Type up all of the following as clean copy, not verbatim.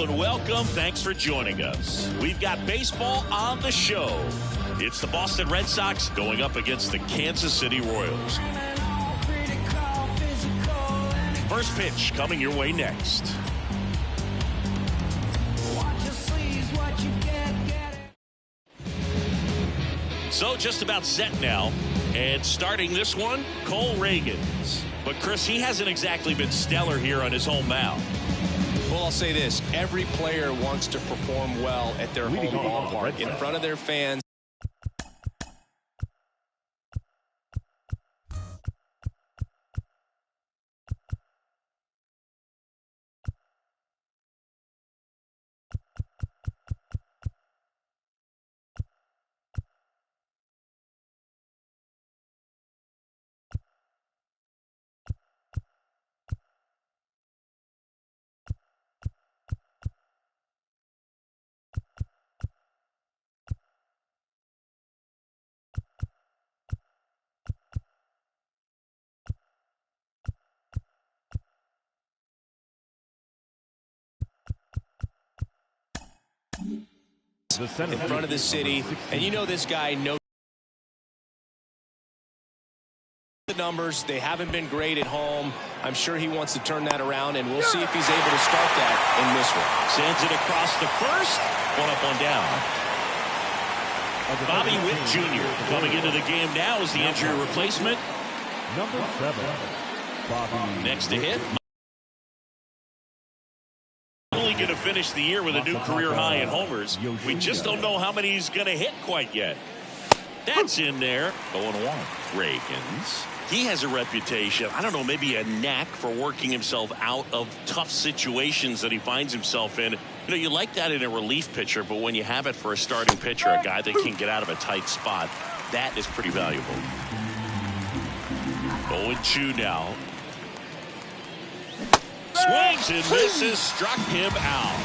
and welcome. Thanks for joining us. We've got baseball on the show. It's the Boston Red Sox going up against the Kansas City Royals. First pitch coming your way next. So just about set now. And starting this one, Cole Reagans. But Chris, he hasn't exactly been stellar here on his home mound. Well, I'll say this. Every player wants to perform well at their home ballpark in front of their fans. In front of the city, and you know this guy knows the numbers. They haven't been great at home. I'm sure he wants to turn that around, and we'll see if he's able to start that in this one. Sends it across the first. One up, one down. Bobby Witt Jr. coming into the game now as the injury replacement. Number 7, Bobby. Next to hit. Only going to finish the year with a new career high in homers. We just don't know how many he's going to hit quite yet. That's in there. 0-1. Reagans. He has a reputation, I don't know, maybe a knack for working himself out of tough situations that he finds himself in. You know, you like that in a relief pitcher, but when you have it for a starting pitcher, a guy that can get out of a tight spot, that is pretty valuable. 0-2 now. Swings and misses, struck him out.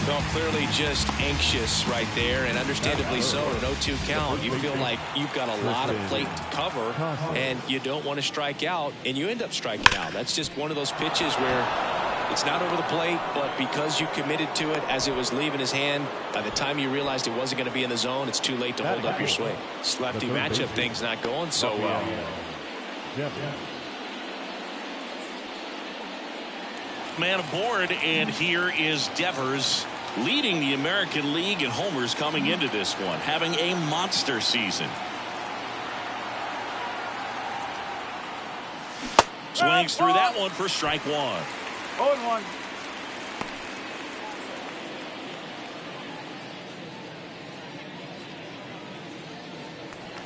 Well, clearly just anxious right there, and understandably so. An 0-2 count, you feel like you've got a lot of plate to cover, and you don't want to strike out, and you end up striking out. That's just one of those pitches where it's not over the plate, but because you committed to it as it was leaving his hand, by the time you realized it wasn't going to be in the zone, it's too late to hold up your swing. Lefty matchup thing's not going so well. Man aboard, and here is Devers leading the American League in homers coming into this one, having a monster season. Swings through that one for strike one. 0-1.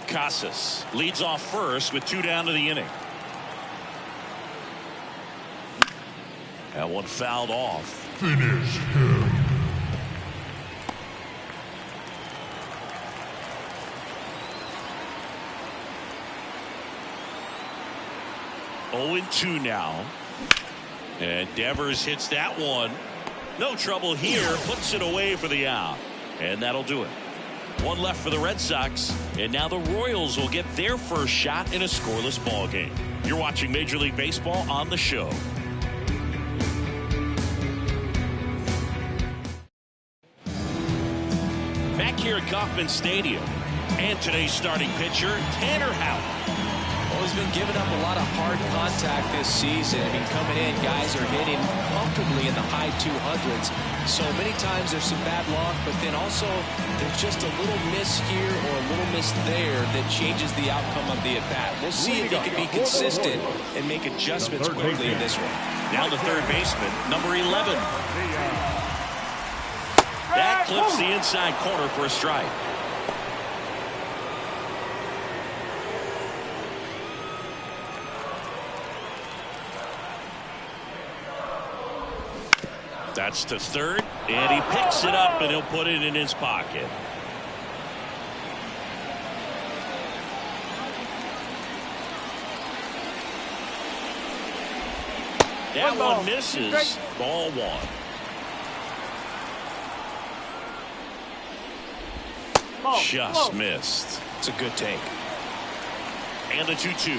Casas leads off first with 2 down to the inning. That one fouled off. Finish him. Oh, 2 now. And Devers hits that one. No trouble here. Puts it away for the out. And that'll do it. One left for the Red Sox. And now the Royals will get their first shot in a scoreless ball game. You're watching Major League Baseball on the show. Here at Kauffman Stadium, and today's starting pitcher, Tanner Houck. Well, he's been giving up a lot of hard contact this season. I mean, coming in, guys are hitting comfortably in the high 200s. So many times there's some bad luck, but then also there's just a little miss here or a little miss there that changes the outcome of the at-bat. We'll see if he can be consistent and make adjustments quickly in this one. Now the third baseman, number 11. That clips the inside corner for a strike. That's to third, and he picks it up, and he'll put it in his pocket. That one misses. Ball 1. Just missed. It's a good take. And a 2-2.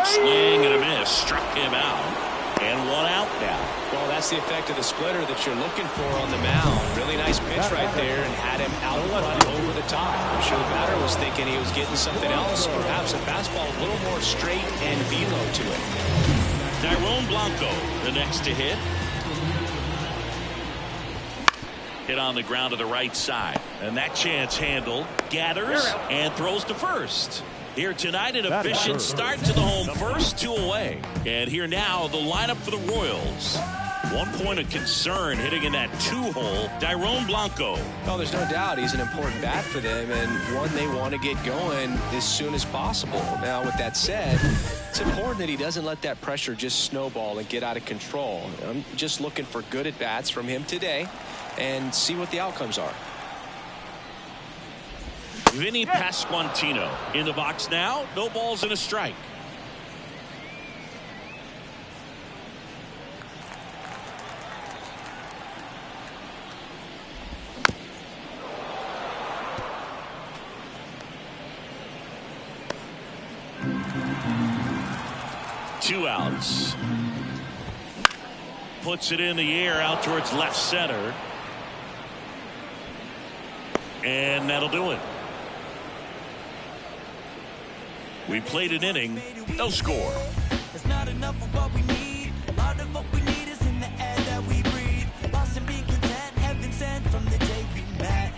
Swing and a miss. Struck him out. And one out now. Well, that's the effect of the splitter that you're looking for on the mound. Really nice pitch right there and had him out front over the top. I'm sure the batter was thinking he was getting something else, perhaps a fastball a little more straight and velo to it. Tyrone Blanco, the next to hit. Hit on the ground to the right side. And that chance handled. Gathers and throws to first. Here tonight, an efficient start to the home first, 2 away. And here now, the lineup for the Royals. 1 point of concern hitting in that 2-hole, Tyrone Blanco. Well, there's no doubt he's an important bat for them and one they want to get going as soon as possible. Now, with that said, it's important that he doesn't let that pressure just snowball and get out of control. I'm just looking for good at-bats from him today and see what the outcomes are. Vinny Pasquantino in the box now. No balls and a strike. Two outs. Puts it in the air out towards left center. And that'll do it. We played an inning, no score. It's not enough of what we need. A lot of what we need is in the air that we breathe. Lost and being content, heaven sent from the day we met.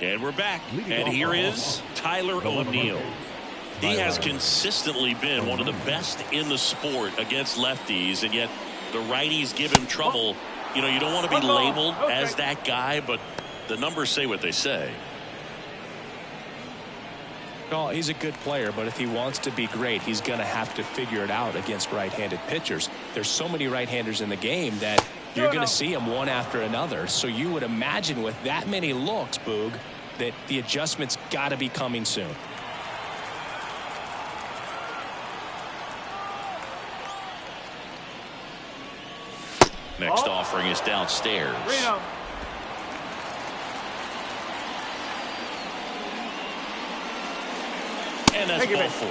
And we're back. And here is Tyler O'Neill. He has consistently been one of the best in the sport against lefties, and yet the righties give him trouble. You know, you don't want to be labeled as that guy, but the numbers say what they say. Well, he's a good player, but if he wants to be great, he's going to have to figure it out against right-handed pitchers. There's so many right-handers in the game that you're going to see them one after another. So you would imagine with that many looks, Boog, that the adjustment's got to be coming soon. Next offering is downstairs. And that's ball 4.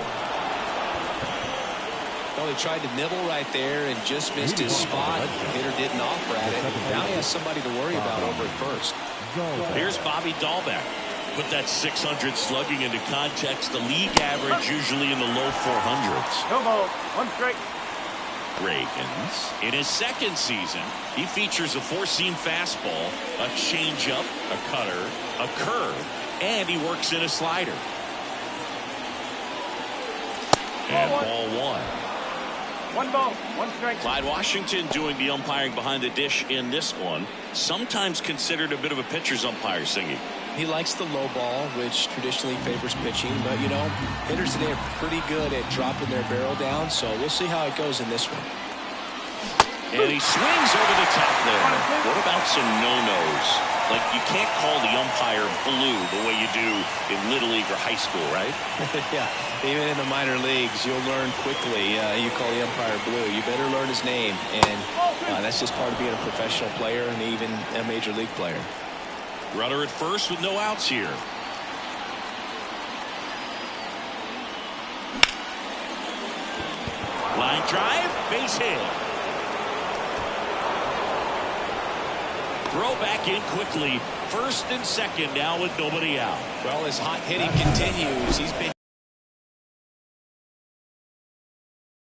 Well, he tried to nibble right there and just missed his spot. The hitter didn't offer at it. Now he has somebody to worry about over at first. Here's Bobby Dahlbeck. Put that 600 slugging into context. The league average usually in the low 400s. No ball. 1 strike. Reagans. In his second season, he features a 4-seam fastball, a changeup, a cutter, a curve, and he works in a slider. And ball 1. 1 ball, 1 strike. Clyde Washington doing the umpiring behind the dish in this one. Sometimes considered a bit of a pitcher's umpire singing. He likes the low ball, which traditionally favors pitching. But, you know, hitters today are pretty good at dropping their barrel down. So we'll see how it goes in this one. And he swings over the top there. What about some no-nos? Like, you can't call the umpire blue the way you do in Little League or high school, right? Yeah, even in the minor leagues, you'll learn quickly. You call the umpire blue. You better learn his name. And that's just part of being a professional player and even a major league player. Runner at first with no outs here. Line drive, base hit. Throw back in quickly. First and second now with nobody out. Well, his hot hitting continues. He's been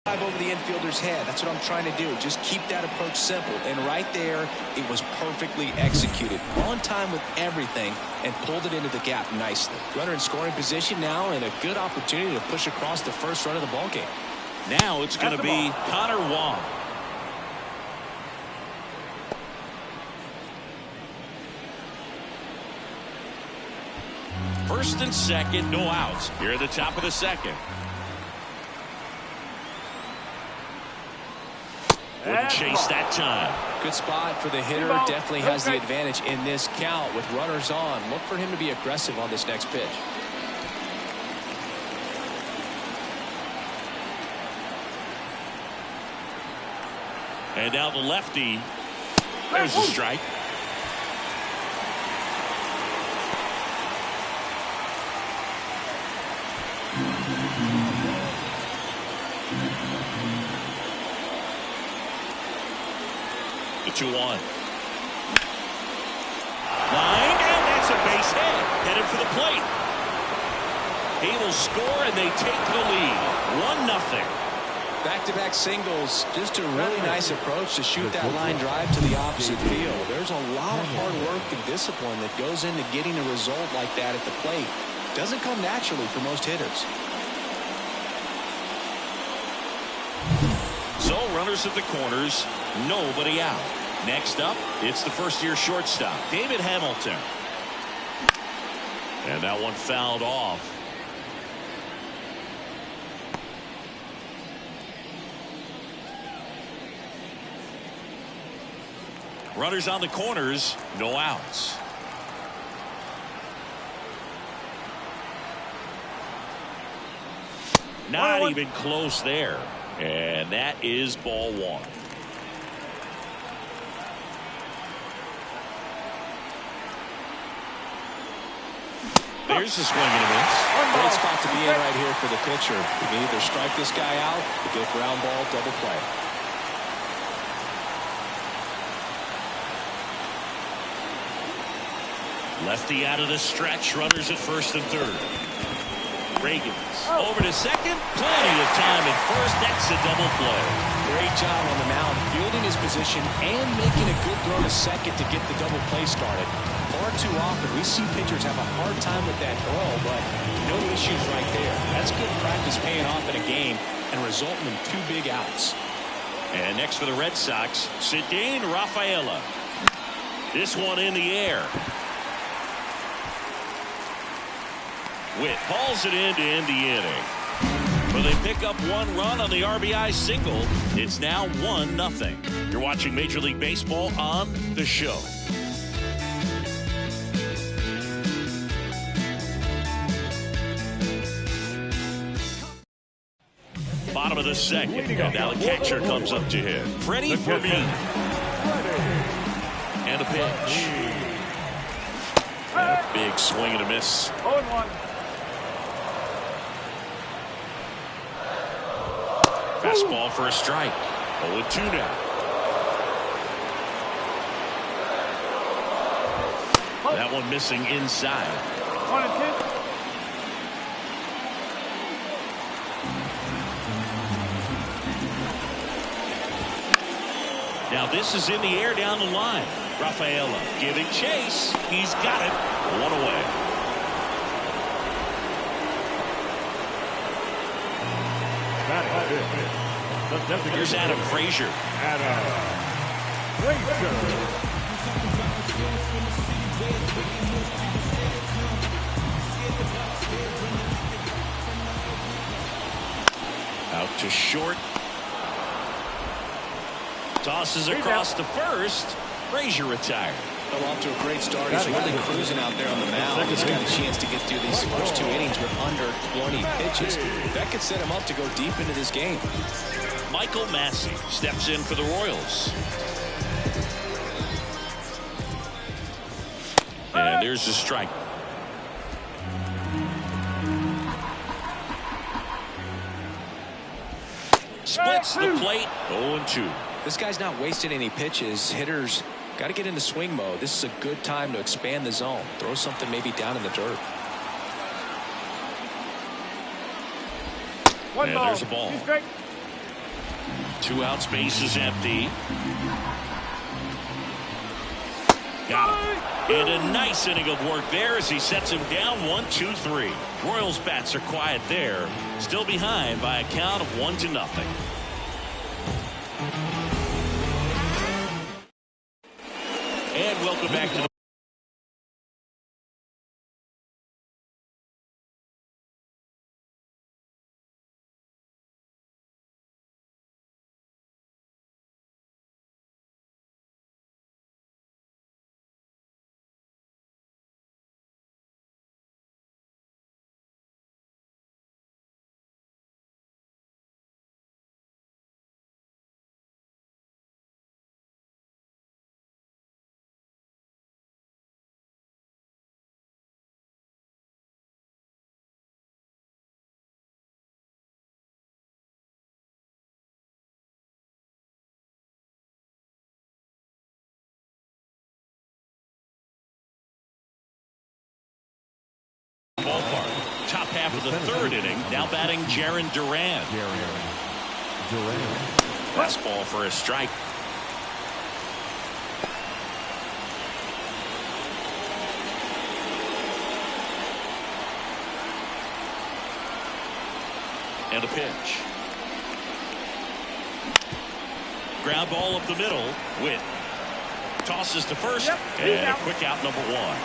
over the infielder's head. That's what I'm trying to do. Just keep that approach simple. And right there, it was perfectly executed. On time with everything and pulled it into the gap nicely. Runner in scoring position now and a good opportunity to push across the first run of the ballgame. Now it's going to be Connor Wong. First and second, no outs. Here at the top of the second. Wouldn't chase that time. Good spot for the hitter. Definitely has the advantage in this count with runners on. Look for him to be aggressive on this next pitch. And now the lefty. There's a strike. The 2-1. Line, and that's a base hit. Headed for the plate. He will score, and they take the lead. 1-0. Back-to-back singles. Just a really nice approach to shoot that line drive to the opposite field. There's a lot of hard work and discipline that goes into getting a result like that at the plate. Doesn't come naturally for most hitters. So runners at the corners, nobody out. Next up, it's the first-year shortstop, David Hamilton. And that one fouled off. Runners on the corners, no outs. Not even close there. And that is ball 1. There's the swing and a miss. Great spot to be in right here for the pitcher. You can either strike this guy out or get ground ball, double play. Lefty out of the stretch. Runners at first and third. Reagans over to second. Plenty of time at first. That's a double play. Great job on the mound, fielding his position and making a good throw to second to get the double play started. Far too often we see pitchers have a hard time with that throw, but no issues right there. That's good practice paying off in a game and resulting in 2 big outs. And next for the Red Sox, Cedane Rafaela. This one in the air. Witt hauls it in to end the inning. But they pick up 1 run on the RBI single. It's now 1-0. You're watching Major League Baseball on The Show. Bottom of the second. And now the catcher comes up to hit. Freddie Fermin. And a pitch. And a big swing and a miss. 0-1. Fastball for a strike. 0-2 now. That one missing inside. 1-2. Now this is in the air down the line. Rafaela giving chase. He's got it. 1 away. Here's Adam Frazier. Out to short. Tosses across the first. Frazier retired. Well, off to a great start. He's really cruising out there on the mound. He's got a chance to get through these first 2 innings with under 20 pitches. That could set him up to go deep into this game. Michael Massey steps in for the Royals. And there's the strike. Splits the plate. 0-2. This guy's not wasting any pitches. Hitters got to get into swing mode. This is a good time to expand the zone. Throw something maybe down in the dirt. And there's a ball. 2 outs, base is empty. Got him. And a nice inning of work there as he sets him down 1-2-3. Royals bats are quiet there. Still behind by a count of 1-0. And welcome back to the half of the third inning. Now batting Jarren Duran. Fastball for a strike. And a pitch. Ground ball up the middle. Witt tosses to first. And a quick out, number one.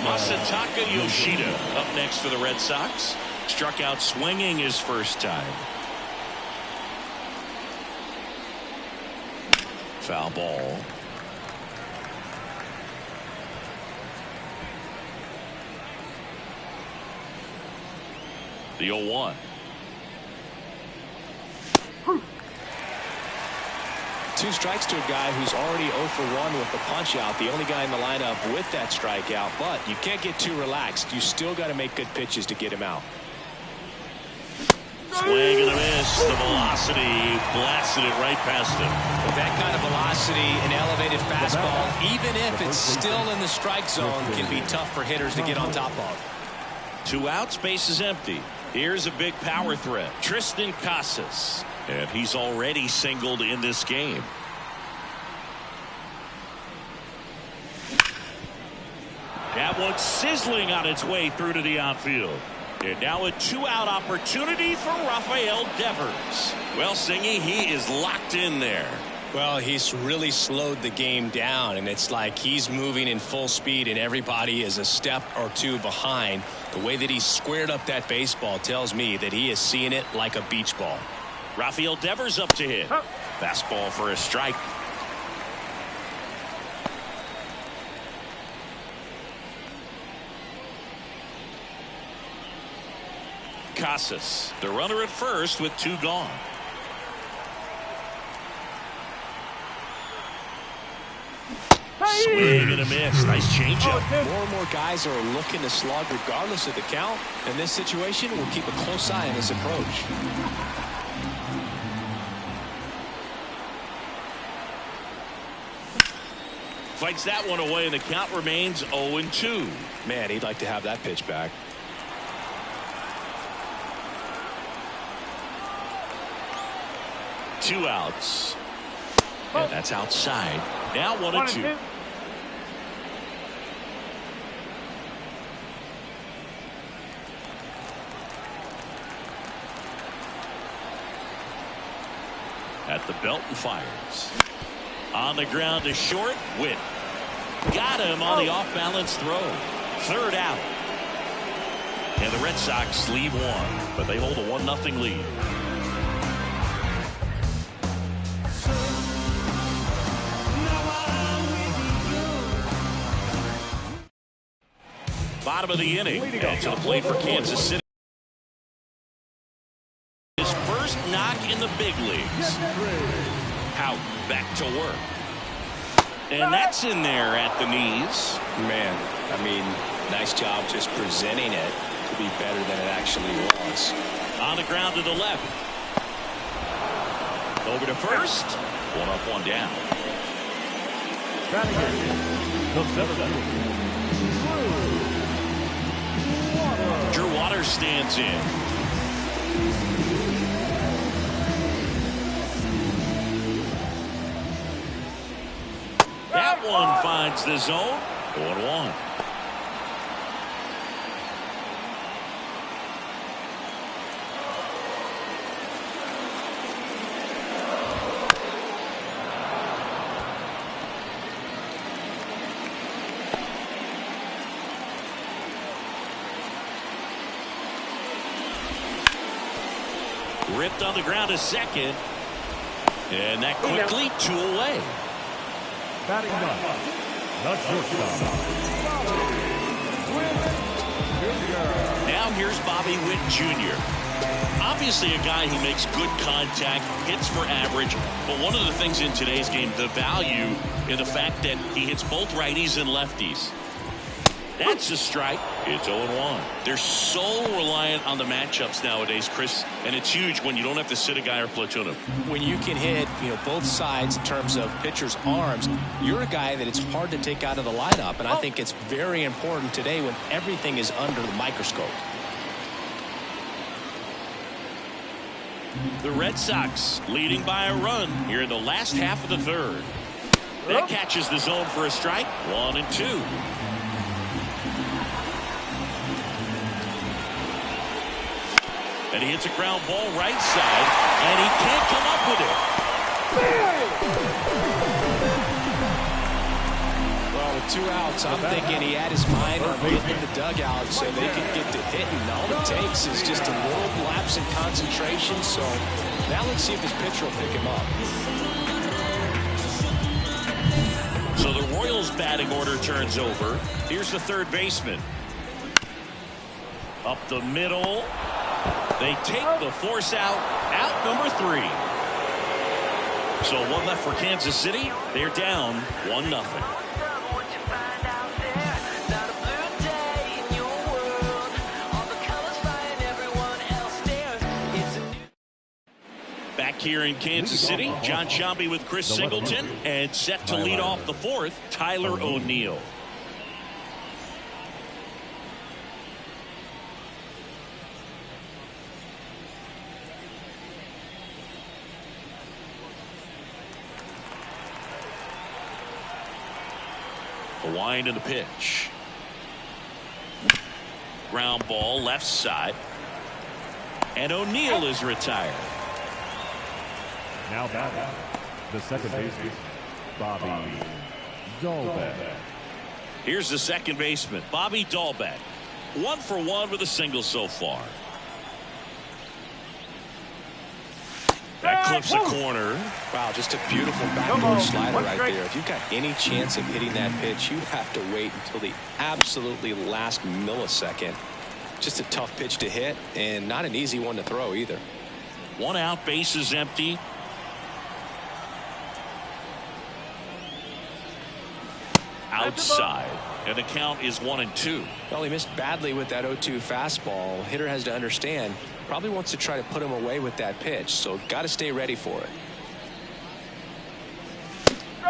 Masataka Yoshida up next for the Red Sox. Struck out swinging his first time. Foul ball. The 0-1. Two strikes to a guy who's already 0 for 1 with the punch out. The only guy in the lineup with that strikeout. But you can't get too relaxed. You still got to make good pitches to get him out. Swing and a miss. The velocity blasted it right past him. With that kind of velocity, an elevated fastball, even if it's still in the strike zone, can be tough for hitters to get on top of. 2 outs, base is empty. Here's a big power threat, Tristan Casas. And he's already singled in this game. That one's sizzling on its way through to the outfield. And now a 2-out opportunity for Rafael Devers. Well, Singy, he is locked in there. Well, he's really slowed the game down, and it's like he's moving in full speed and everybody is a step or two behind. The way that he squared up that baseball tells me that he is seeing it like a beach ball. Rafael Devers up to hit. Fastball for a strike. Casas, the runner at first with 2 gone. Swing and a miss. Nice changeup. More and more guys are looking to slug regardless of the count. In this situation, we'll keep a close eye on his approach. Fights that one away, and the count remains 0-2. Man, he'd like to have that pitch back. Two outs. And that's outside. Now 1-2. At the belt and fires. On the ground to short. Witt got him on the off-balance throw. 3rd out. And the Red Sox lead one, but they hold a 1-0 lead. Bottom of the inning, and to the plate for Kansas City. His first knock in the big leagues. Out, back to work. And that's in there at the knees. Man, I mean, nice job just presenting it to be better than it actually was. On the ground to the left. Over to first. 1 up, 1 down. Drew Waters stands in. That one finds the zone. 1-1. Ripped on the ground to second. And that quickly 2 away. Batting up, the shortstop. Now here's Bobby Witt Jr. Obviously a guy who makes good contact, hits for average, but one of the things in today's game, the value in the fact that he hits both righties and lefties. That's a strike. It's 0-1. They're so reliant on the matchups nowadays, Chris, and it's huge when you don't have to sit a guy or platoon him. When you can hit, both sides in terms of pitchers' arms, you're a guy that it's hard to take out of the lineup, and I think it's very important today when everything is under the microscope. The Red Sox leading by a run here in the last half of the third. That catches the zone for a strike. 1-2. And he hits a ground ball right side, and he can't come up with it. Well, with 2 outs, I'm thinking he had his mind on getting in the dugout so they could get to hitting. All it takes is just a little lapse in concentration. So now let's see if his pitcher will pick him up. So the Royals' batting order turns over. Here's the third baseman. Up the middle. They take the force out. Out number 3. So 1 left for Kansas City. They're down 1-0. Back here in Kansas City, John Sciambi with Chris Singleton, and set to lead off the 4th, Tyler O'Neill. The wind and the pitch. Ground ball left side. And O'Neill is retired. Now batting, the second baseman, Bobby Dalbec. Here's the second baseman, Bobby Dalbec. 1 for 1 with a single so far. That clips the corner. Wow, just a beautiful backward slider right there. If you've got any chance of hitting that pitch, you have to wait until the absolutely last millisecond. Just a tough pitch to hit, and not an easy one to throw either. 1 out, base is empty. Outside, and the count is 1-2. Well, he missed badly with that 0-2 fastball. Hitter has to understand, probably wants to try to put him away with that pitch, so got to stay ready for it.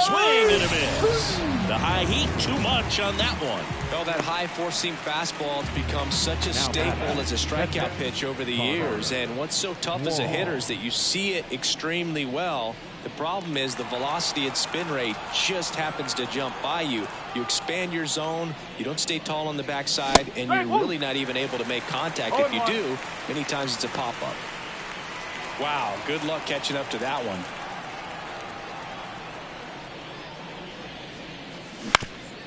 Swing and a miss. The high heat, too much on that one. Well, that high four-seam fastball has become such a staple as a strikeout pitch over the years, and what's so tough as a hitter is that you see it extremely well. The problem is the velocity and spin rate just happens to jump by you. You expand your zone, you don't stay tall on the backside, and you're really not even able to make contact. If you do, many times it's a pop-up. Wow, good luck catching up to that one.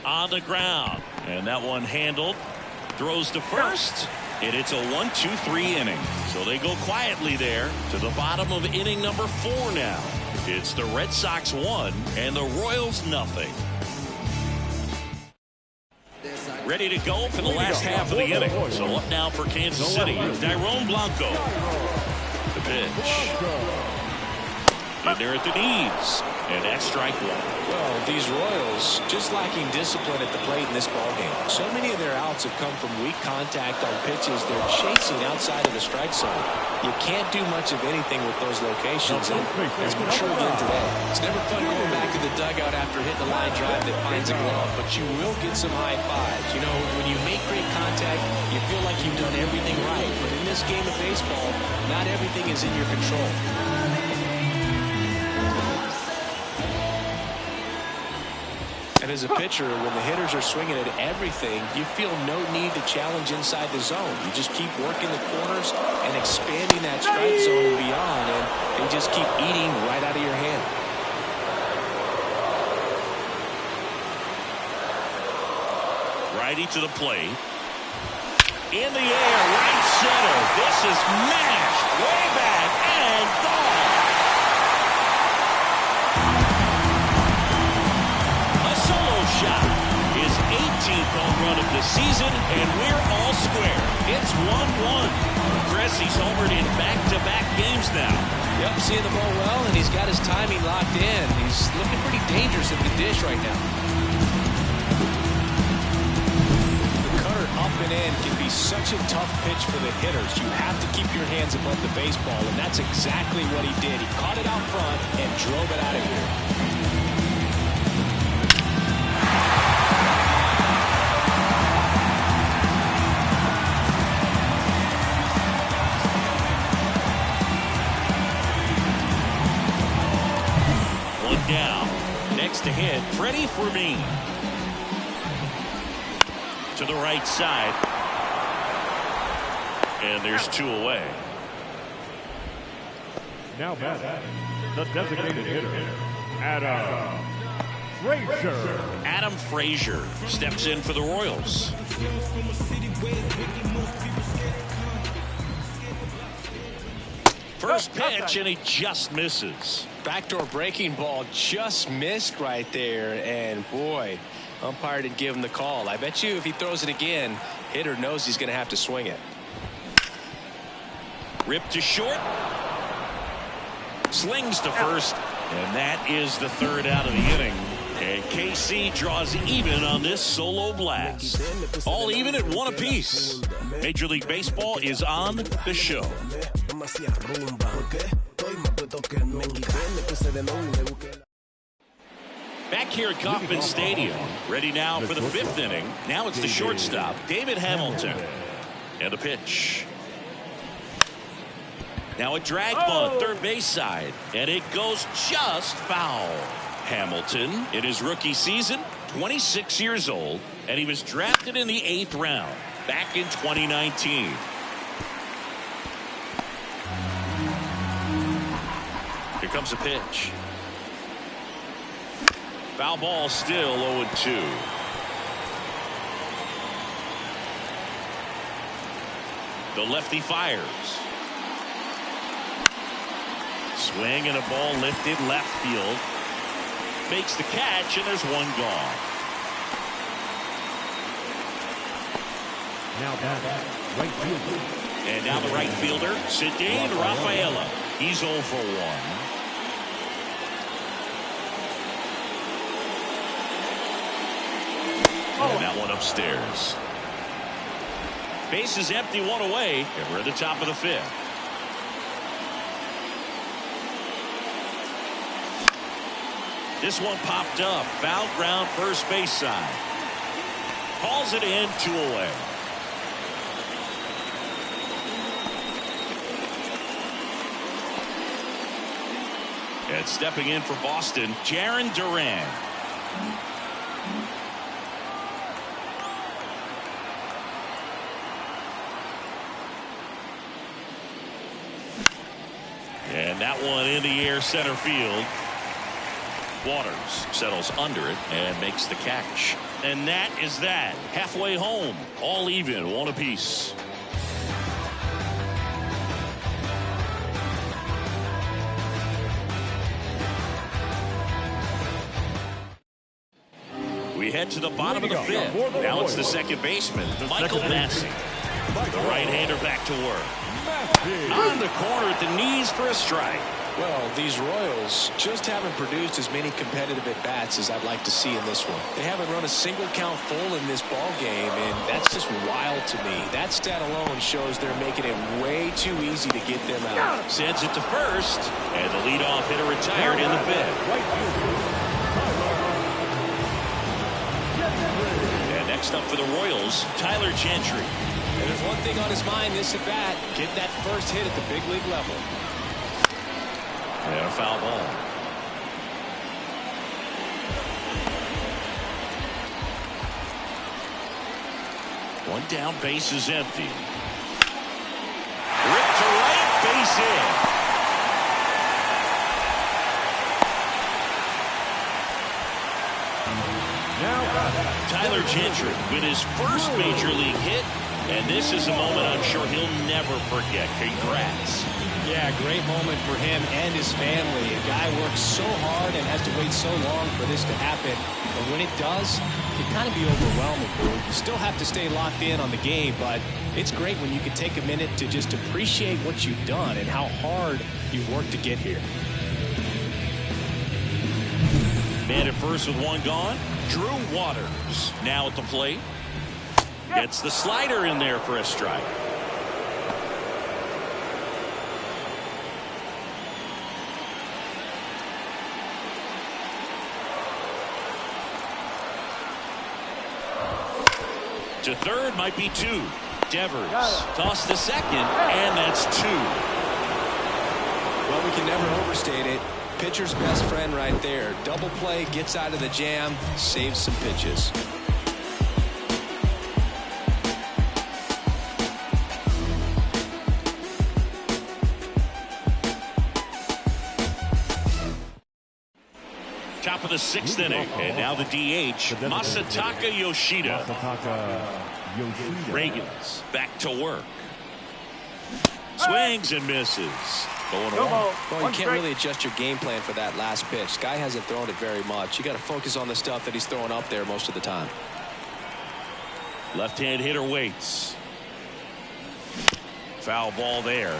On the ground, and that one handled. Throws to first, and it's a 1-2-3 inning. So they go quietly there to the bottom of inning number 4 now. It's the Red Sox 1 and the Royals nothing. Ready to go for the last half of the inning. So up now for Kansas City, Dairon Blanco. The pitch. In there at the knees. And that's strike 1. Well, these Royals just lacking discipline at the plate in this ballgame. So many of their outs have come from weak contact on pitches they're chasing outside of the strike zone. You can't do much of anything with those locations, and it's been true again today. It's never fun going back to the dugout after hitting a line drive that finds a glove, but you will get some high fives. You know, when you make great contact, you feel like you've done everything right. But in this game of baseball, not everything is in your control. And as a pitcher, when the hitters are swinging at everything, you feel no need to challenge inside the zone. You just keep working the corners and expanding that strike zone and beyond, and they just keep eating right out of your hand. Righty to the plate. In the air, right center. This is mashed way back and gone. Shot, his 18th home run of the season, and we're all square. It's 1-1. Chris, he's homered in back-to-back games now. Yep, seeing the ball well, and he's got his timing locked in. He's looking pretty dangerous at the dish right now. up and in can be such a tough pitch for the hitters. You have to keep your hands above the baseball, and that's exactly what he did. He caught it out front and drove it out of here. One down. Next to hit, Freddie Fermin. To the right side. And there's 2 away. Now batting, the designated hitter, Adam Frazier. Adam Frazier steps in for the Royals. First pitch, and he just misses. Backdoor breaking ball just missed right there, and boy, umpire didn't give him the call. I bet you if he throws it again, hitter knows he's going to have to swing it. Ripped to short. Slings to first. And that is the 3rd out of the inning. And KC draws even on this solo blast. All even at 1 apiece. Major League Baseball is on the show. Back here at Kauffman Stadium, ready now for the 5th inning. Now it's the shortstop, David Hamilton. And the pitch. Now a drag ball at third base side, and it goes just foul. Hamilton, in his rookie season, 26 years old, and he was drafted in the 8th round back in 2019. Here comes a pitch. Foul ball, still 0-2. The lefty fires. Swing and a ball lifted left field. Makes the catch, and there's 1 gone. Now batting, right fielder. And now the right fielder, Cedane Rafaela. He's 0 for 1. And that one upstairs. Base is empty, 1 away, and we're at the top of the 5th. This one popped up. Foul ground, first base side. Calls it in, 2 away. And stepping in for Boston, Jarren Duran. And that one in the air, center field. Waters settles under it and makes the catch. And that is that. Halfway home. All even, 1 apiece. We head to the bottom of the 5th. Now it's the second baseman, Michael Massey. The right-hander back to work. On the corner at the knees for a strike. Well, these Royals just haven't produced as many competitive at-bats as I'd like to see in this one. They haven't run a single count full in this ball game, and that's just wild to me. That stat alone shows they're making it way too easy to get them out. Sends it to first, and the leadoff hitter retired in the 5th. And next up for the Royals, Tyler Gentry. And there's one thing on his mind this at-bat, get that first hit at the big league level. And a foul ball. One down, base is empty. Ripped to right, base hit. Tyler Gentry with his first major league hit, and this is a moment I'm sure he'll never forget. Congrats. Yeah, great moment for him and his family. A guy works so hard and has to wait so long for this to happen. But when it does, it can kind of be overwhelming. You still have to stay locked in on the game, but it's great when you can take a minute to just appreciate what you've done and how hard you've worked to get here. Man at first with 1 gone. Drew Waters now at the plate. Gets the slider in there for a strike. To third might be two. Devers toss to second, and that's two. Well, we can never overstate it. Pitcher's best friend right there. Double play, gets out of the jam, saves some pitches. Top of the sixth inning, and now the DH, Masataka Yoshida. Reagan's back to work. Swings and misses. Going No ball. on. Well, you can't really adjust your game plan for that last pitch. Guy hasn't thrown it very much. You got to focus on the stuff that he's throwing up there most of the time. Left-hand hitter waits. Foul ball there.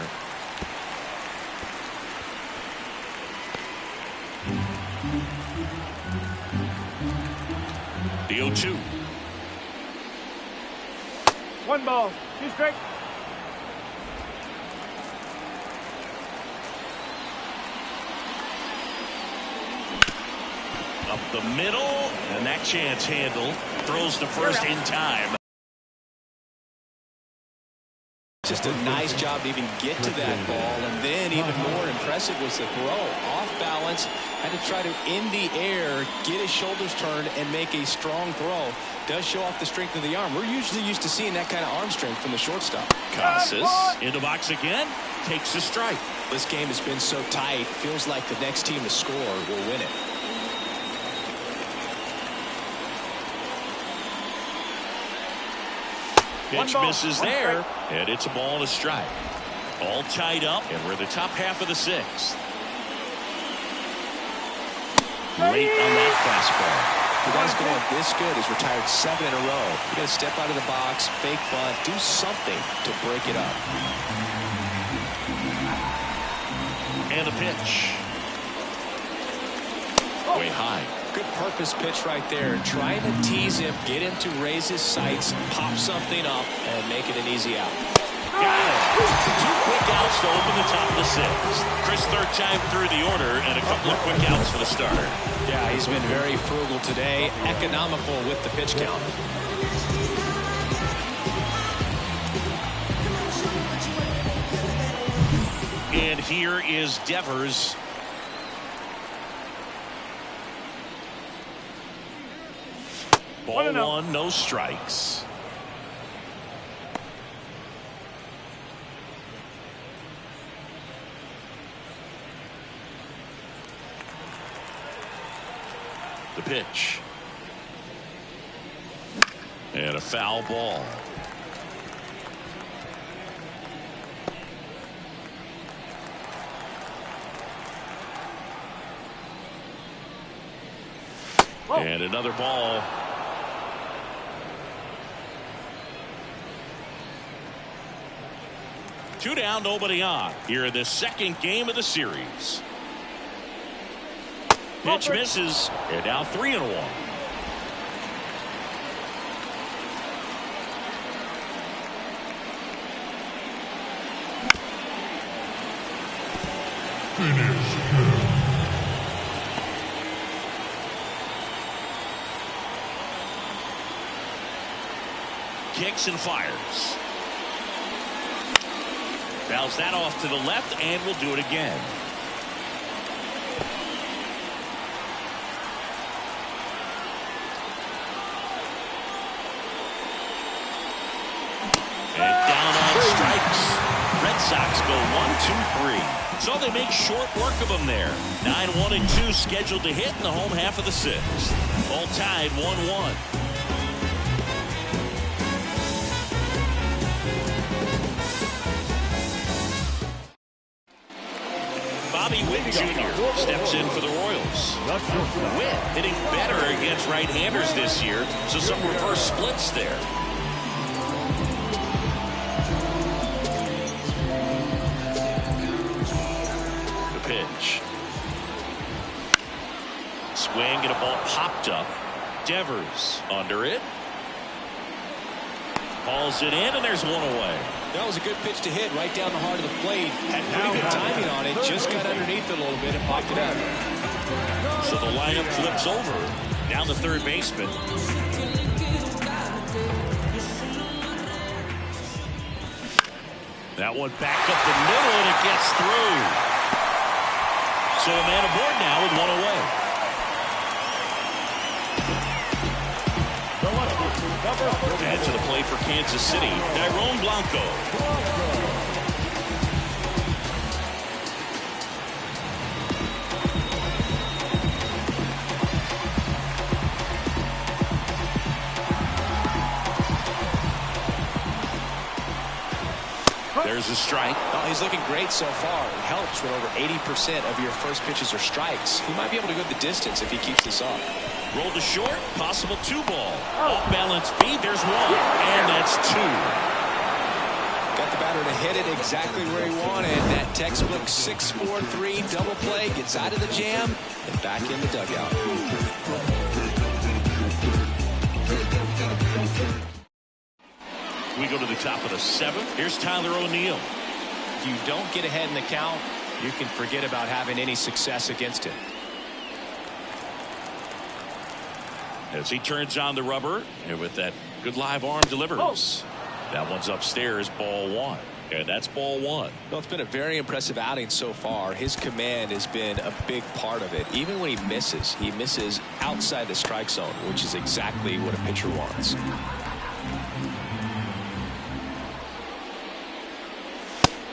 The 0-2. 1 ball, 2 strikes. Up the middle, and that chance handled. Throws to first in time. Just a nice job to even get to that ball, and then even more impressive was the throw. Off balance, had to try to in the air, get his shoulders turned, and make a strong throw. Does show off the strength of the arm. We're usually used to seeing that kind of arm strength from the shortstop. Casas in the box again, takes a strike. This game has been so tight, feels like the next team to score will win it. Pitch misses there, and it's a ball and a strike. All tied up, and we're in the top half of the sixth. Late on that fastball. The guy's going this good. He's retired 7 in a row. You got to step out of the box, fake bunt, do something to break it up. And a pitch. Way high. Good purpose pitch right there. Trying to tease him, get him to raise his sights, pop something up, and make it an easy out. Got it. 2 quick outs to open the top of the sixth. Chris, third time through the order, and a couple of quick outs for the starter. Yeah, he's been very frugal today, economical with the pitch count. And here is Devers. Ball 1, no strikes. The pitch. And a foul ball. And another ball. Two down, nobody on. Here in the second game of the series. Pitch misses, and now 3-1. Kicks and fires. Fouls that off to the left, and will do it again. And down on strikes. Red Sox go 1-2-3. So they make short work of them there. 9-1 and 2 scheduled to hit in the home half of the sixth. All tied 1-1. Bobby Witt Jr. steps in for the Royals. Witt hitting better against right-handers this year, so some reverse splits there. The pitch. Swing and a ball popped up. Devers under it. Hauls it in, and there's one away. That was a good pitch to hit right down the heart of the plate. Had pretty good timing on it. Just got underneath it a little bit and popped it up. So the lineup flips over. Down the third baseman. That one back up the middle, and it gets through. So a man aboard now with one away. And to the plate for Kansas City, Tyrone Blanco. There's a strike. Oh, he's looking great so far. It helps when over 80% of your first pitches are strikes. He might be able to go the distance if he keeps this up. Rolled to short, possible 2-ball. Off balance beat, there's one, and that's 2. Got the batter to hit it exactly where he wanted. That textbook 6-4-3 double play gets out of the jam and back in the dugout. We go to the top of the 7th. Here's Tyler O'Neill. If you don't get ahead in the count, you can forget about having any success against him. As he turns on the rubber, and with that good live arm delivers. That one's upstairs, ball 1. And that's ball 1. Well, it's been a very impressive outing so far. His command has been a big part of it. Even when he misses outside the strike zone, which is exactly what a pitcher wants.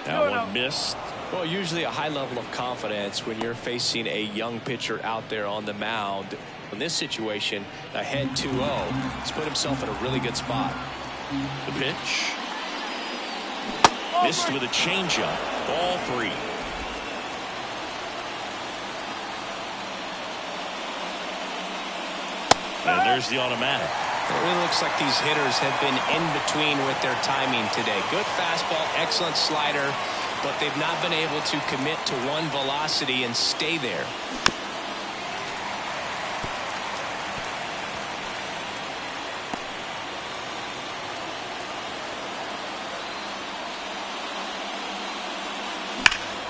That one missed. Well, usually a high level of confidence when you're facing a young pitcher out there on the mound. In this situation, ahead 2-0, he's put himself in a really good spot. The pitch. Missed with a changeup. Ball 3. And there's the automatic. It really looks like these hitters have been in between with their timing today. Good fastball, excellent slider, but they've not been able to commit to one velocity and stay there.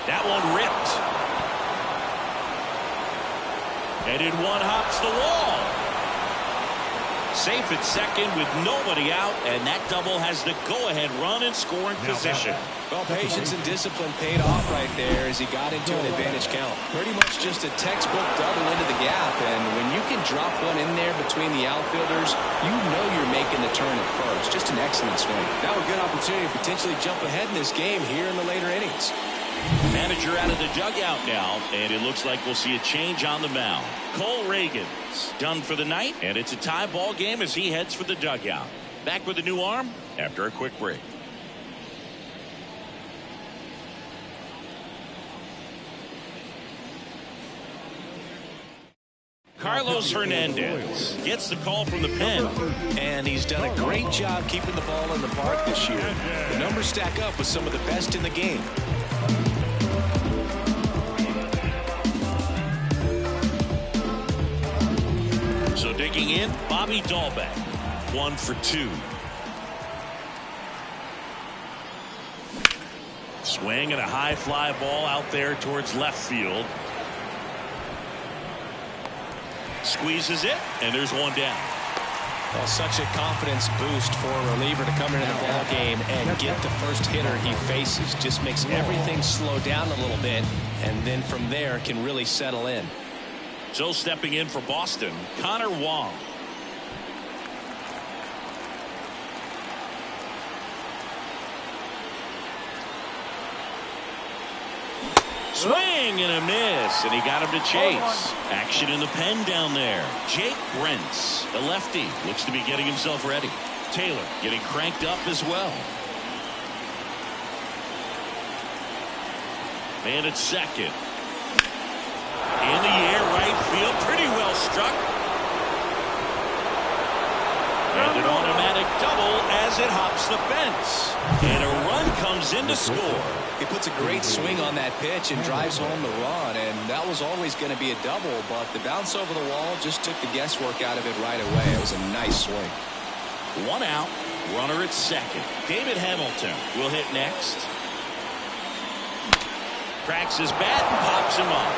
That one ripped. And in one hops the wall. Safe at second with nobody out, and that double has the go-ahead run and scoring position. Well, patience and discipline paid off right there as he got into an advantage count. Pretty much just a textbook double into the gap, and when you can drop one in there between the outfielders, you know you're making the turn at first. Just an excellent swing. Now a good opportunity to potentially jump ahead in this game here in the later innings. Manager out of the dugout now, and it looks like we'll see a change on the mound. Cole Reagan's done for the night, and it's a tie ball game as he heads for the dugout. Back with a new arm after a quick break. Carlos Hernandez gets the call from the pen, and he's done a great job keeping the ball in the park this year. The numbers stack up with some of the best in the game. So digging in, Bobby Dahlbeck, 1 for 2. Swing and a high fly ball out there towards left field. Squeezes it, and there's one down. Well, such a confidence boost for a reliever to come into the ball game and get the first hitter he faces. Just makes everything slow down a little bit, and then from there can really settle in. So stepping in for Boston, Connor Wong. Swing and a miss, and he got him to chase. Action in the pen down there. Jake Brentz, the lefty, looks to be getting himself ready. Taylor getting cranked up as well. Man at second. In the air, right field, pretty well struck. And an automatic double as it hops the fence. And a run comes in to score. He puts a great swing on that pitch and drives home the run, and that was always going to be a double, but the bounce over the wall just took the guesswork out of it right away. It was a nice swing. 1 out. Runner at second. David Hamilton will hit next. Cracks his bat and pops him up.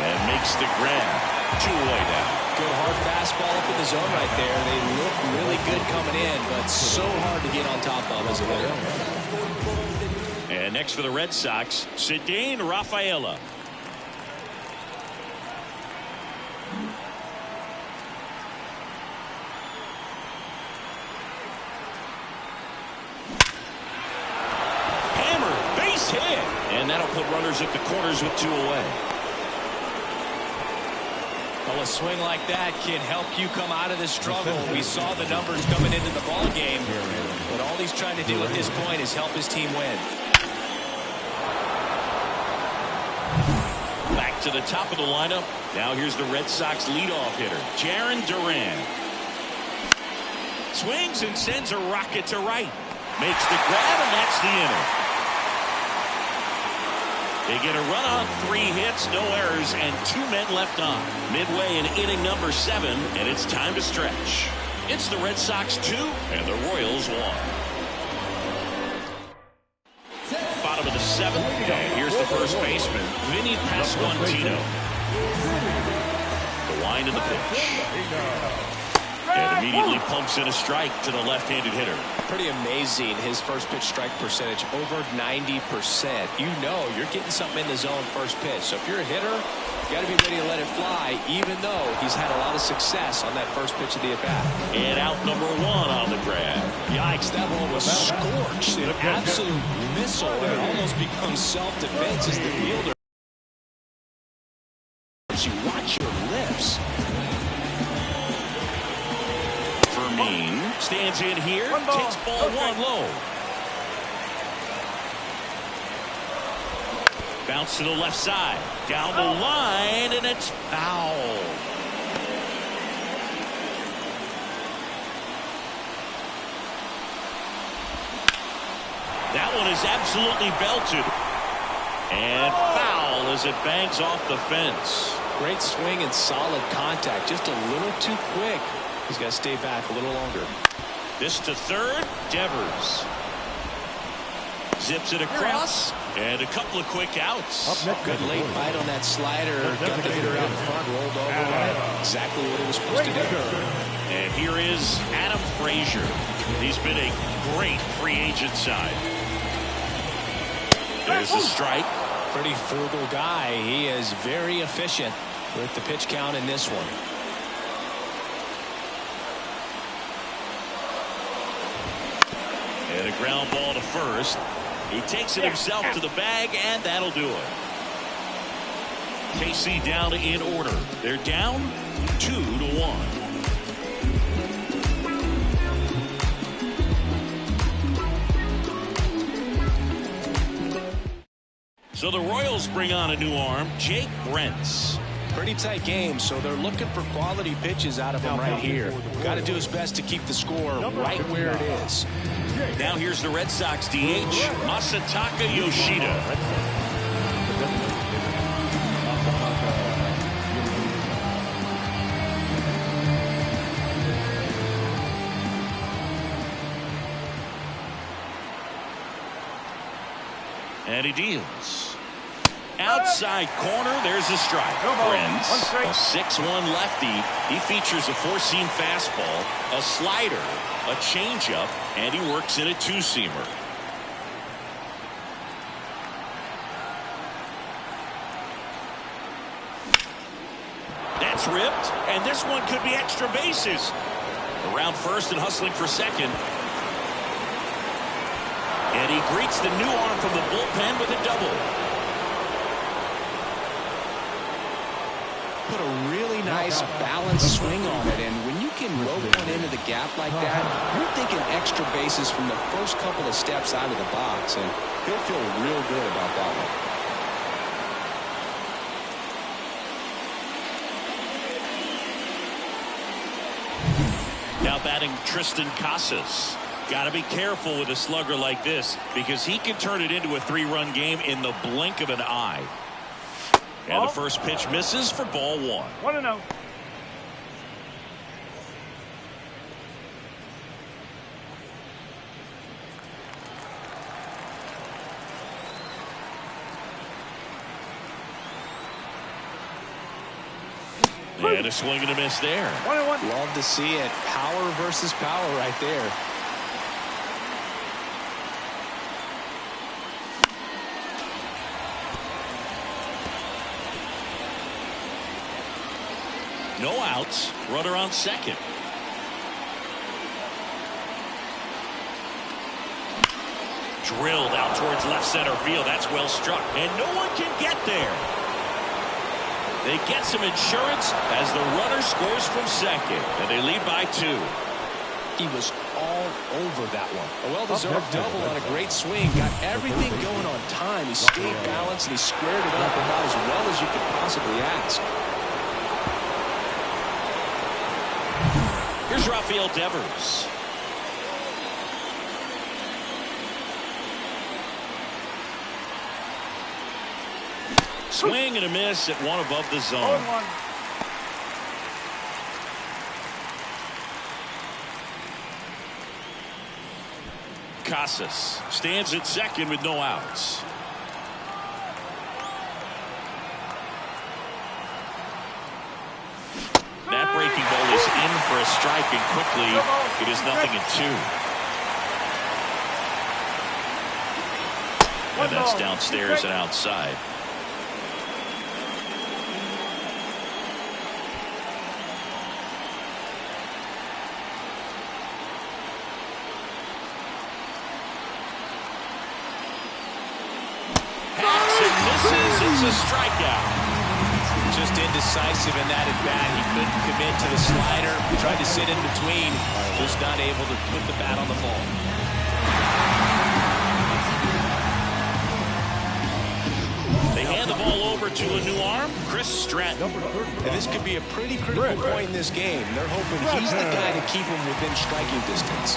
And makes the grab. 2 away now. Good hard fastball up in the zone right there. They look really good coming in, but so hard to get on top of as a hitter. And next for the Red Sox, Cedane Rafaela. Hammer, base hit. And that'll put runners at the corners with 2 away. Well, a swing like that can help you come out of this struggle. We saw the numbers coming into the ball game, but all he's trying to do at this point is help his team win. Back to the top of the lineup. Now here's the Red Sox leadoff hitter, Jarren Duran. Swings and sends a rocket to right. Makes the grab, and that's the inning. They get a run on 3 hits, no errors, and 2 men left on. Midway in inning number 7, and it's time to stretch. It's the Red Sox 2 and the Royals 1. Bottom of the 7th, and here's the first baseman, Vinny Pasquantino. The wind of the pitch. And immediately pumps in a strike to the left-handed hitter. Pretty amazing, his first pitch strike percentage, over 90%. You know you're getting something in the zone first pitch. So if you're a hitter, you got to be ready to let it fly, even though he's had a lot of success on that first pitch of the at-bat. And out number 1 on the grab. Yikes, that ball was scorched. An absolute missile, and it almost becomes self-defense as the fielder. You watch your lips. Stands in here, takes ball 1 low. Bounce to the left side, down the line, and it's foul. That one is absolutely belted. And foul as it bangs off the fence. Great swing and solid contact, just a little too quick. He's got to stay back a little longer. This to third, Devers. Zips it across, and a couple of quick outs. Good late bite on that slider. Got the hitter out in front, rolled over. Exactly what he was supposed to do. And here is Adam Frazier. He's been a great free agent side. There's the strike. Pretty frugal guy. He is very efficient with the pitch count in this one. And a ground ball to first. He takes it himself to the bag, and that'll do it. KC down in order. They're down 2-1. So the Royals bring on a new arm, Jake Brentz. Pretty tight game, so they're looking for quality pitches out of him right here. Got to do his best to keep the score right where it is. Now here's the Red Sox DH, Masataka Yoshida. And he deals. Outside corner, there's a strike. Brentz, a 6'1" lefty. He features a 4-seam fastball, a slider, a changeup, and he works in a 2-seamer. That's ripped, and this one could be extra bases. Around first and hustling for second. And he greets the new arm from the bullpen with a double. Put a really nice balanced swing on it, and when you can rope one into the gap like that, you're thinking extra bases from the first couple of steps out of the box, and he'll feel real good about that one. Now batting Tristan Casas. Got to be careful with a slugger like this because he can turn it into a 3-run game in the blink of an eye. And the first pitch misses for ball 1. 1-0. And a swing and a miss there. 1-1. Love to see it. Power versus power right there. No outs. Runner on second. Drilled out towards left center field. That's well struck. And no one can get there. They get some insurance as the runner scores from second. And they lead by 2. He was all over that one. A well-deserved double on a great swing. Got everything going on time. He stayed balanced and he squared it up about as well as you could possibly ask. Here's Rafael Devers. Swing and a miss at one above the zone. 0-1. Casas stands at second with no outs. That breaking ball is in for a strike, and quickly it is 0-2. And that's downstairs and outside. Hacks and misses. It's a strikeout. Just indecisive in that at bat. He couldn't commit to the slider. Tried to sit in between. Just not able to put the bat on the ball. They hand the ball over to a new arm, Chris Stratton. And this could be a pretty critical point in this game. They're hoping he's the guy to keep him within striking distance.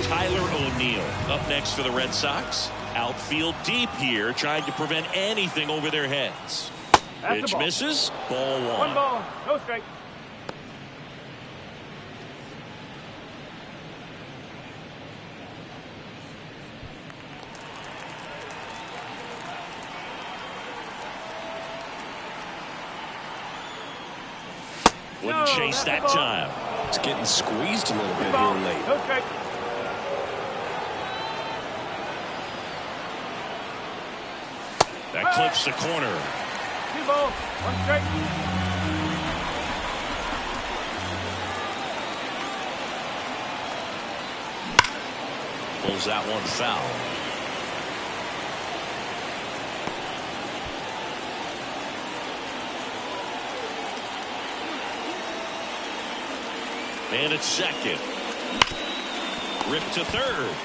Tyler O'Neill up next for the Red Sox. Outfield deep here, trying to prevent anything over their heads. Pitch misses. Ball 1. 1 ball, no strike. Wouldn't chase that time. It's getting squeezed a little bit here late. No strike. That clips the corner. 2 balls, 1 strike. Pulls that one foul. And it's second. Ripped to third.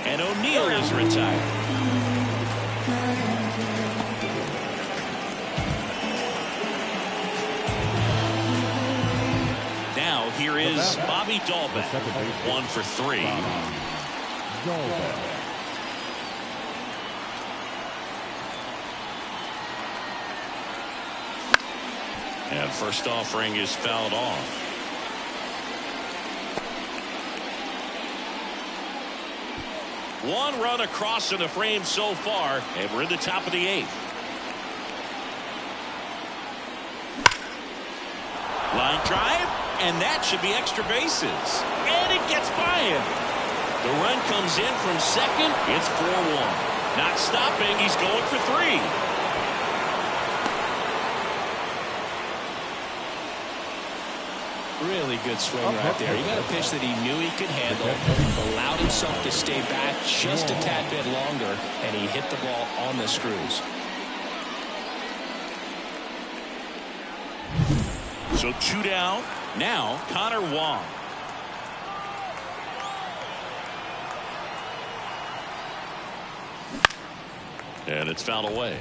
And O'Neill is retired. Now here is Bobby Dahlbeck. 1 for 3. And first offering is fouled off. One run across in the frame so far, and we're in the top of the 8th. Line drive, and that should be extra bases. And it gets by him. The run comes in from second. It's 4-1. Not stopping. He's going for 3. Really good swing right there. He got a pitch that he knew he could handle, allowed himself to stay back just a tad bit longer, and he hit the ball on the screws. So 2 down. Now Connor Wong. And it's fouled away.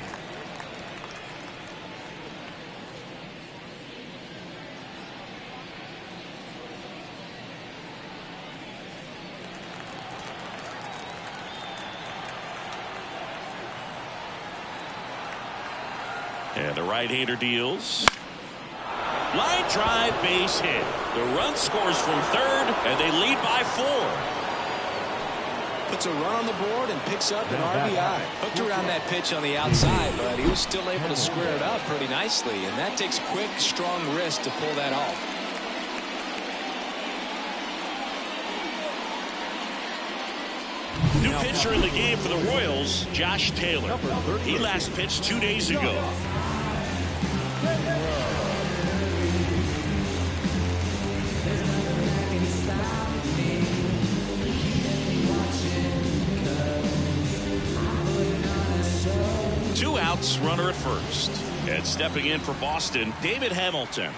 And the right-hander deals. Line drive, base hit. The run scores from third, and they lead by 4. puts a run on the board and picks up an RBI. Hooked around that pitch on the outside, but he was still able to square it up pretty nicely, and that takes quick, strong wrist to pull that off. New pitcher in the game for the Royals, Josh Taylor. He last pitched 2 days ago. Two outs, runner at first. And stepping in for Boston, David Hamilton.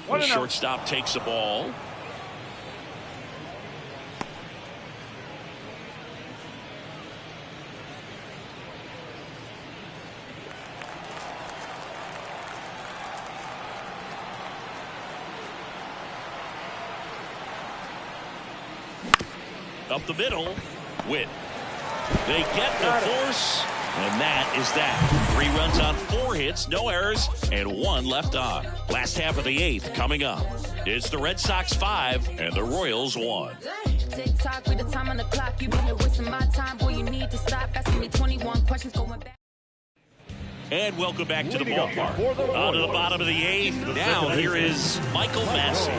The shortstop takes a ball. Up the middle, Witt. They get the force, and that is that. 3 runs on 4 hits, no errors, and 1 left on. Last half of the 8th coming up. It's the Red Sox 5 and the Royals 1. Tick tock with the time on the clock. You been here wasting my time, boy. You need to stop asking me 21 questions going back. And welcome back to the ballpark. On to the bottom of the 8th. Now here is Michael Massey.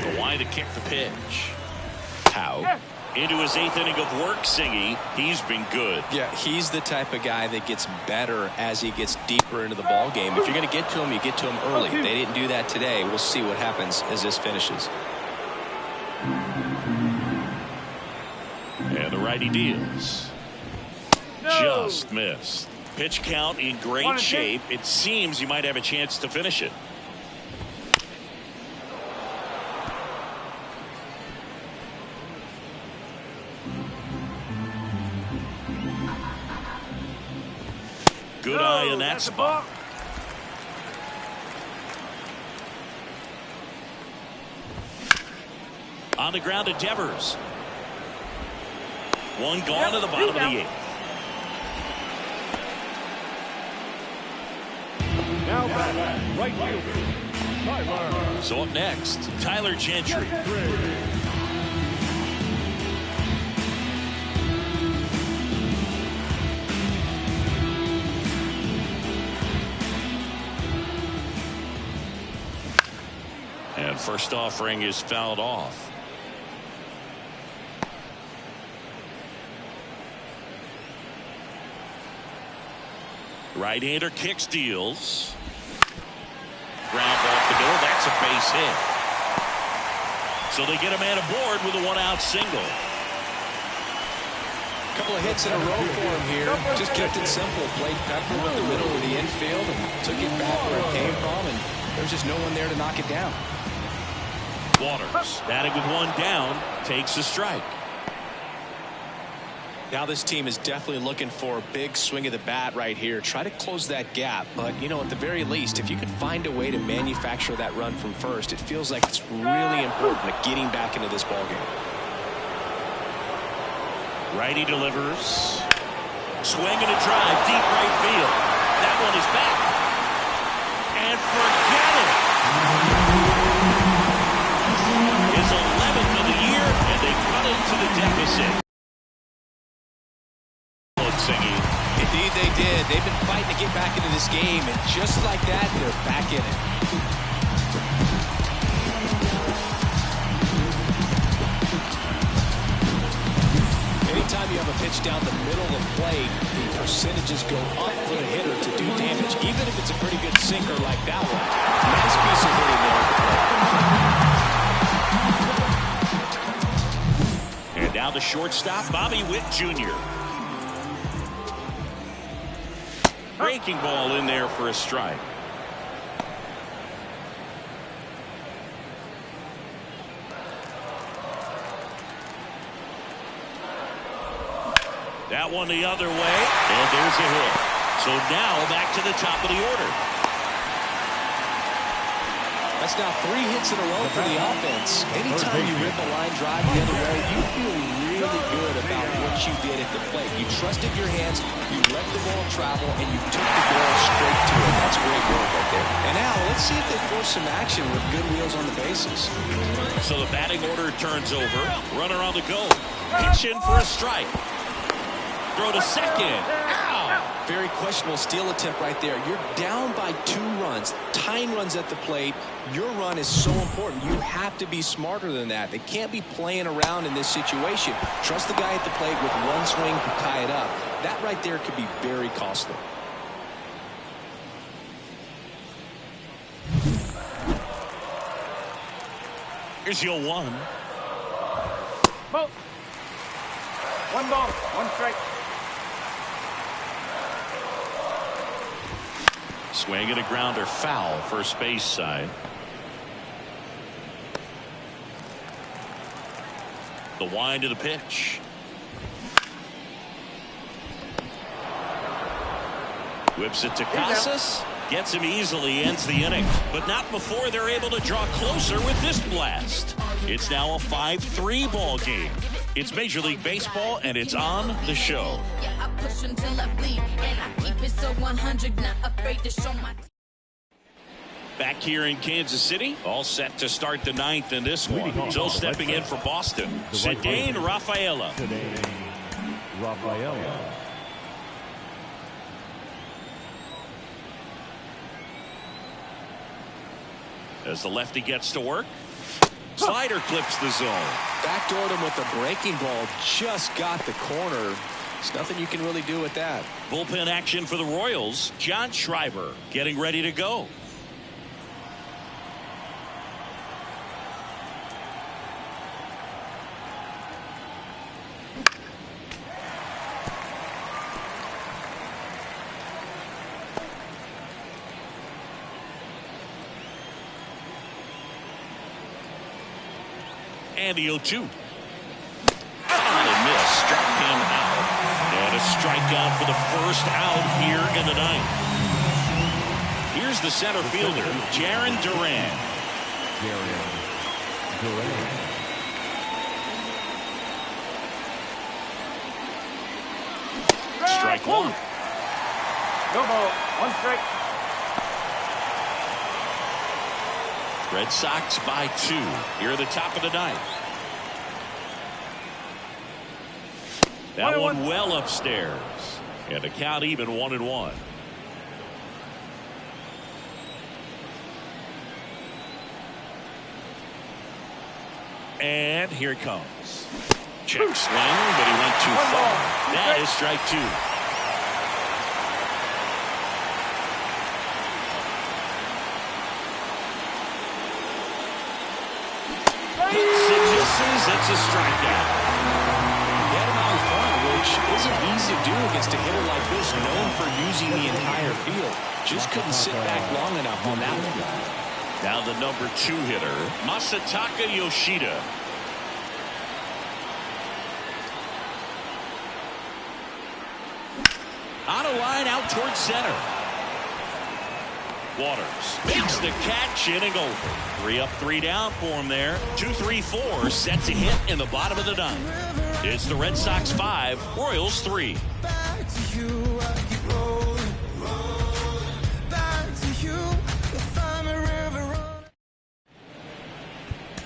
The line to kick the pitch. Howe into his 8th inning of work, Singy. He's been good. Yeah, he's the type of guy that gets better as he gets deeper into the ball game. If you're going to get to him, you get to him early. They didn't do that today. We'll see what happens as this finishes. And the righty deals. Just missed. Pitch count in great shape. It seems he might have a chance to finish it. Good eye in that spot. On the ground to Devers. One gone to the bottom of the 8th. Now back, right fielder, Tyler. So up next, Tyler Gentry. And first offering is fouled off. Right-hander kicks, deals. Ground ball up the middle. That's a base hit. So they get a man aboard with a 1-out single. A couple of hits in a row for him here. Just kept it simple. Played pepper with the middle of the infield and took it back where it came from, and there's just no one there to knock it down. Waters batting with 1 down, takes a strike. Now this team is definitely looking for a big swing of the bat right here. Try to close that gap, but you know, at the very least, if you can find a way to manufacture that run from first, it feels like it's really important to getting back into this ballgame. Righty delivers. Swing and a drive, deep right field. That one is back. And forget it. His 11th of the year, and they cut into the deficit. Singing. Indeed they did. They've been fighting to get back into this game, and just like that, they're back in it. Anytime you have a pitch down the middle of the plate, the percentages go up for the hitter to do damage, even if it's a pretty good sinker like that one. Nice piece of hitting there. And now the shortstop, Bobby Witt Jr. Breaking ball in there for a strike. That one the other way, and there's a hit. So now back to the top of the order. That's now 3 hits in a row for the offense. Anytime you rip a line drive the other way, you feel really good about what you did at the plate. You trusted your hands, you let the ball travel, and you took the ball straight to it. That's great work right there. And now let's see if they force some action with good wheels on the bases. So the batting order turns over. Runner on the go. Pitch in for a strike. Throw to second. Ow! Very questionable steal attempt right there. You're down by 2 runs, tying runs at the plate. Your run is so important. You have to be smarter than that. They can't be playing around in this situation. Trust the guy at the plate with one swing to tie it up. That right there could be very costly. Here's your 1. Ball. 1 ball, 1 strike. Swing and a grounder, foul, first base side. The wind of the pitch. Whips it to Casas. Gets him easily, ends the inning. But not before they're able to draw closer with this blast. It's now a 5-3 ball game. It's Major League Baseball, and it's on the show. Yeah, I push until I bleed, and I keep it so 100, not afraid to show my. Back here in Kansas City, all set to start the 9th in this one. So stepping in for Boston, Cedane Rafaela. Cedane Rafaela. As the lefty gets to work, slider clips the zone. Backdoored him with a breaking ball, just got the corner. There's nothing you can really do with that. Bullpen action for the Royals. John Schreiber getting ready to go. And the 0-2. On a miss, struck him out. And a strikeout for the first out here in the 9th. Here's the center fielder, Jarren Duran. Strike 1. No ball, 1 strike. Red Sox by 2 here at the top of the 9th. That one well upstairs. And the count even 1-1. And here it comes. Check swing, but he went too far. That is strike 2. It's a strikeout. He had him out in front, which isn't easy to do against a hitter like this, known for using the entire field. Just couldn't sit back long enough on that one. Now the number 2 hitter, Masataka Yoshida. On a line out towards center. Waters makes the catch, inning over. 3 up, 3 down for him there. 2-3-4 set to hit in the bottom of the 9th. It's the Red Sox 5, Royals 3.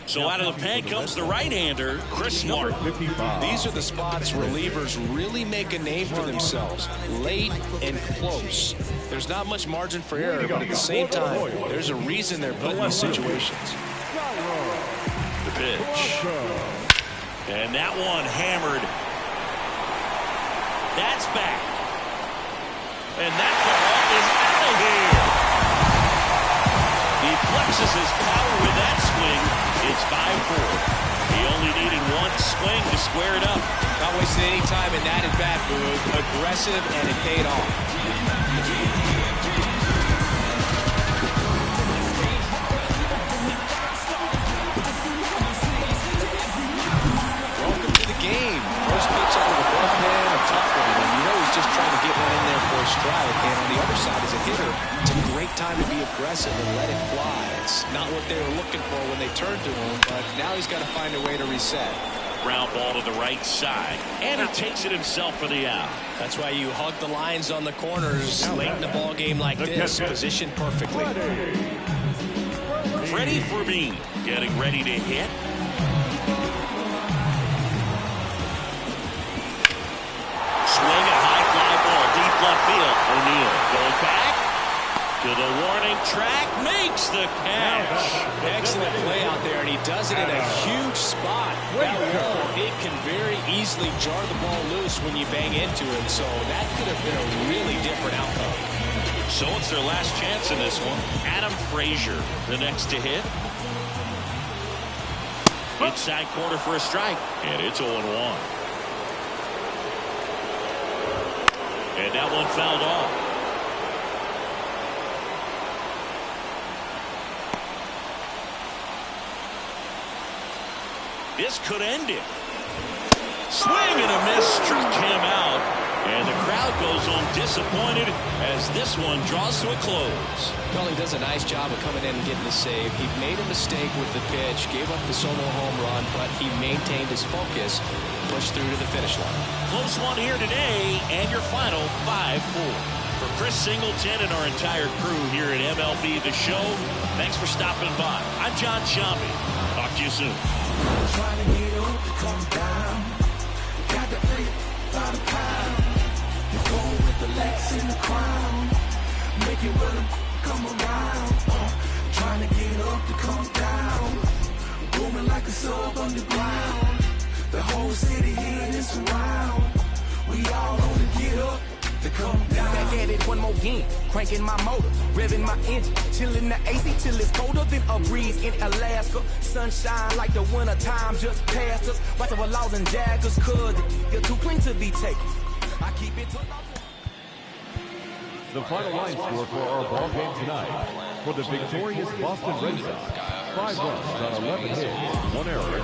So out of the pen comes the right-hander, Chris Martin. These are the spots relievers really make a name for themselves. Late and close. There's not much margin for error, but at the same time, there's a reason they're put in these situations. The pitch. And that one hammered. That's back. And that ball is out of here. He flexes his power with that swing. It's 5-4. He only needed 1 swing to square it up. Not wasting any time in that at-bat, Boog. Aggressive, and it paid off. Welcome to the game. First pitch out of the bullpen, a tough one. And you know he's just trying to get one in there for a strike. And on the other side, as a hitter, it's a great time to be a aggressive and let it fly. It's not what they were looking for when they turned to him, but now he's got to find a way to reset. Ground ball to the right side, and he takes it himself for the out. That's why you hug the lines on the corners late in the ball game like this, positioned perfectly. Freddie Fermin getting ready to hit. Swing a high fly ball, deep left field. O'Neill goes back to the warning track, makes the catch. Excellent play out there, and he does it in a huge spot. That wall, it can very easily jar the ball loose when you bang into it, so that could have been a really different outcome. So it's their last chance in this one. Adam Frazier, the next to hit. Inside corner for a strike, and it's 0-1. And that one fouled off. This could end it. Swing and a miss struck him out. And the crowd goes home disappointed as this one draws to a close. Well, he does a nice job of coming in and getting the save. He made a mistake with the pitch, gave up the solo home run, but he maintained his focus, pushed through to the finish line. Close one here today, and your final 5-4. For Chris Singleton and our entire crew here at MLB The Show, thanks for stopping by. I'm John Shambi. Talk to you soon. Trying to get up, come down. Got to play by the pound. You go with the Lex in the crown. Make it with them come around. Trying to get up to come down. Booming like a sub underground. The whole city here is surround. We all on the get up to come down. Back at it one more again, cranking my motor, revving my engine, chilling the AC till it's colder than a breeze in Alaska. Sunshine like the winter time just passed us. Watching for laws and jackers, cause you're too clean to be taken. I keep it to The final line score for our ball game tonight. For the victorious Boston Red Sox, 5 runs on 11 hits, 1 error.